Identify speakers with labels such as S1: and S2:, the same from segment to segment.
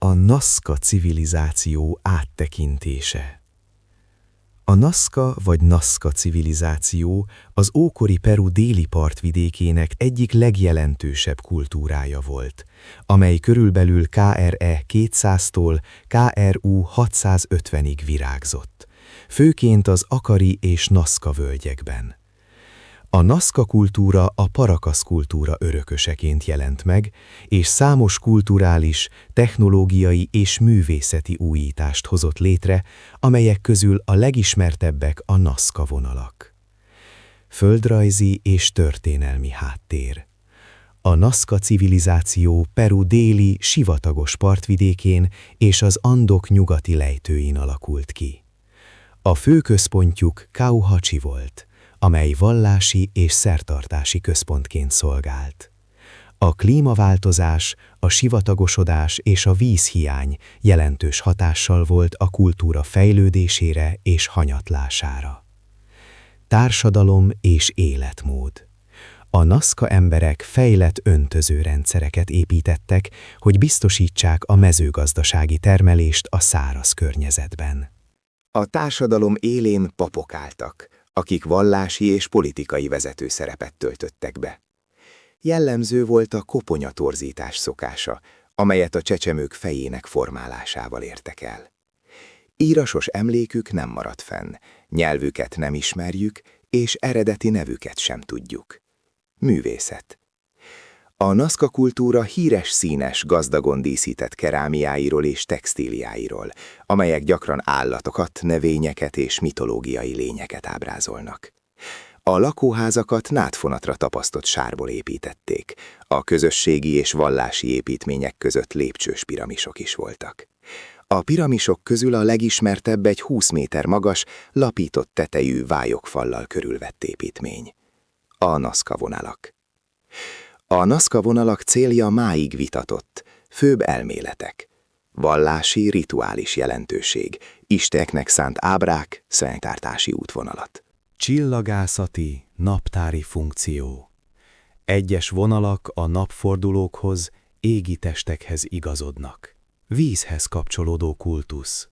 S1: A Nazca civilizáció áttekintése. A Nazca vagy Nazca civilizáció az ókori Peru déli partvidékének egyik legjelentősebb kultúrája volt, amely körülbelül KRE 200-tól KRU 650-ig virágzott, főként az Akari és Nazca völgyekben. A Nazca kultúra a Paracas kultúra örököseként jelent meg, és számos kulturális, technológiai és művészeti újítást hozott létre, amelyek közül a legismertebbek a Nazca vonalak. Földrajzi és történelmi háttér. A Nazca civilizáció Peru déli, sivatagos partvidékén és az Andok nyugati lejtőin alakult ki. A fő központjuk Cauhachi volt, amely vallási és szertartási központként szolgált. A klímaváltozás, a sivatagosodás és a vízhiány jelentős hatással volt a kultúra fejlődésére és hanyatlására. Társadalom és életmód. A Nazca emberek fejlett öntözőrendszereket építettek, hogy biztosítsák a mezőgazdasági termelést a száraz környezetben.
S2: A társadalom élén papok álltak, akik vallási és politikai vezető szerepet töltöttek be. Jellemző volt a koponyatorzítás szokása, amelyet a csecsemők fejének formálásával értek el. Írasos emlékük nem maradt fenn, nyelvüket nem ismerjük, és eredeti nevüket sem tudjuk. Művészet. A Nazca kultúra híres színes, gazdagon díszített kerámiáiról és textíliáiról, amelyek gyakran állatokat, növényeket és mitológiai lényeket ábrázolnak. A lakóházakat nádfonatra tapasztott sárból építették, a közösségi és vallási építmények között lépcsős piramisok is voltak. A piramisok közül a legismertebb egy 20 méter magas, lapított tetejű vályogfallal körülvett építmény. A Nazca vonalak. A Nazca vonalak célja máig vitatott, főbb elméletek. Vallási, rituális jelentőség, isteneknek szánt ábrák, szenttártási útvonalat.
S1: Csillagászati, naptári funkció. Egyes vonalak a napfordulókhoz, égi testekhez igazodnak. Vízhez kapcsolódó kultusz.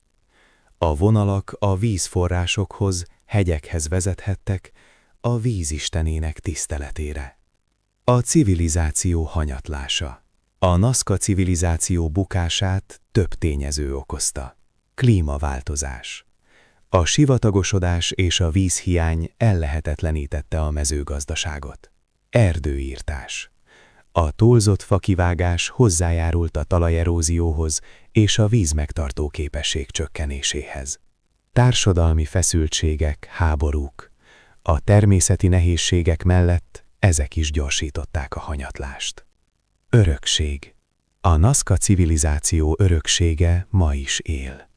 S1: A vonalak a vízforrásokhoz, hegyekhez vezethettek, a víz istenének tiszteletére. A civilizáció hanyatlása. A Nazca civilizáció bukását több tényező okozta. Klímaváltozás. A sivatagosodás és a vízhiány ellehetetlenítette a mezőgazdaságot. Erdőírtás. A toldzott fakivágás hozzájárult a talajerózióhoz és a vízmegtartó képesség csökkenéséhez. Társadalmi feszültségek, háborúk. A természeti nehézségek mellett ezek is gyorsították a hanyatlást. Örökség. A Nazca civilizáció öröksége ma is él.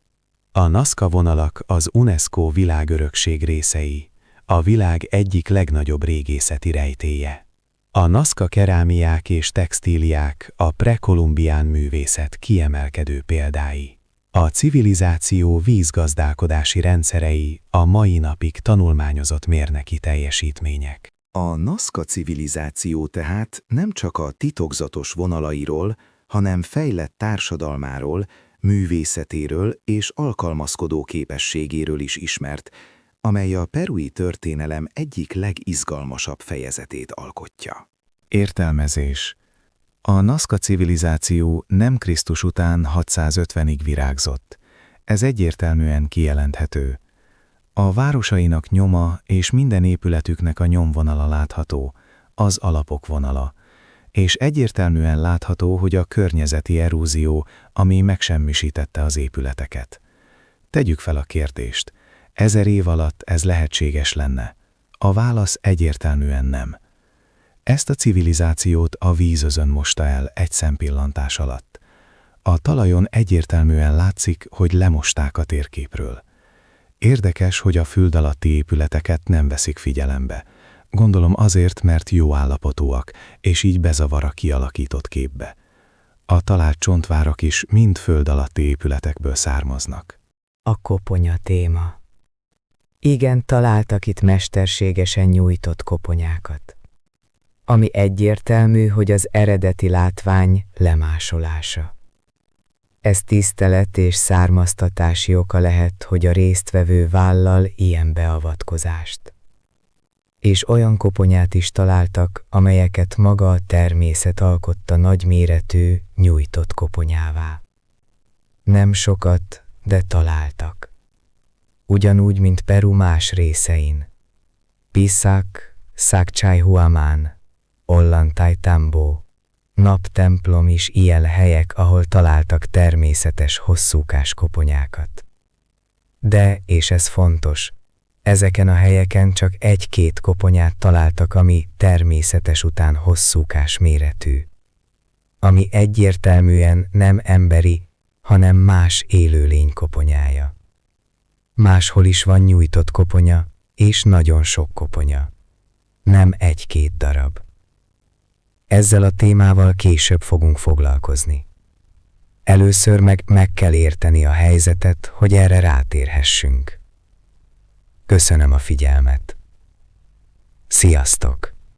S1: A Nazca vonalak az UNESCO világörökség részei, a világ egyik legnagyobb régészeti rejtélye. A Nazca kerámiák és textíliák a prekolumbián művészet kiemelkedő példái. A civilizáció vízgazdálkodási rendszerei a mai napig tanulmányozott mérnöki teljesítmények.
S3: A Nazca civilizáció tehát nem csak a titokzatos vonalairól, hanem fejlett társadalmáról, művészetéről és alkalmazkodó képességéről is ismert, amely a perui történelem egyik legizgalmasabb fejezetét alkotja.
S1: Értelmezés. A Nazca civilizáció nem Krisztus után 650-ig virágzott. Ez egyértelműen kijelenthető. A városainak nyoma és minden épületüknek a nyomvonala látható, az alapok vonala, és egyértelműen látható, hogy a környezeti erózió, ami megsemmisítette az épületeket. Tegyük fel a kérdést, 1000 év alatt ez lehetséges lenne? A válasz egyértelműen nem. Ezt a civilizációt a vízözön mosta el egy szempillantás alatt. A talajon egyértelműen látszik, hogy lemosták a térképről. Érdekes, hogy a föld alatti épületeket nem veszik figyelembe. Gondolom azért, mert jó állapotúak, és így bezavar a kialakított képbe. A talált csontvárak is mind föld alatti épületekből származnak.
S4: A koponya téma. Igen, találtak itt mesterségesen nyújtott koponyákat, ami egyértelmű, hogy az eredeti látvány lemásolása. Ez tisztelet és származtatási oka lehet, hogy a résztvevő vállal ilyen beavatkozást. És olyan koponyát is találtak, amelyeket maga a természet alkotta nagyméretű, nyújtott koponyává. Nem sokat, de találtak. Ugyanúgy, mint Peru más részein. Pisac, Sacsayhuamán, Ollantaytambo, Naptemplom is ilyen helyek, ahol találtak természetes hosszúkás koponyákat. De, és ez fontos, ezeken a helyeken csak egy-két koponyát találtak, ami természetes után hosszúkás méretű. Ami egyértelműen nem emberi, hanem más élőlény koponyája. Máshol is van nyújtott koponya, és nagyon sok koponya. Nem egy-két darab. Ezzel a témával később fogunk foglalkozni. Először meg kell érteni a helyzetet, hogy erre rátérhessünk. Köszönöm a figyelmet. Sziasztok!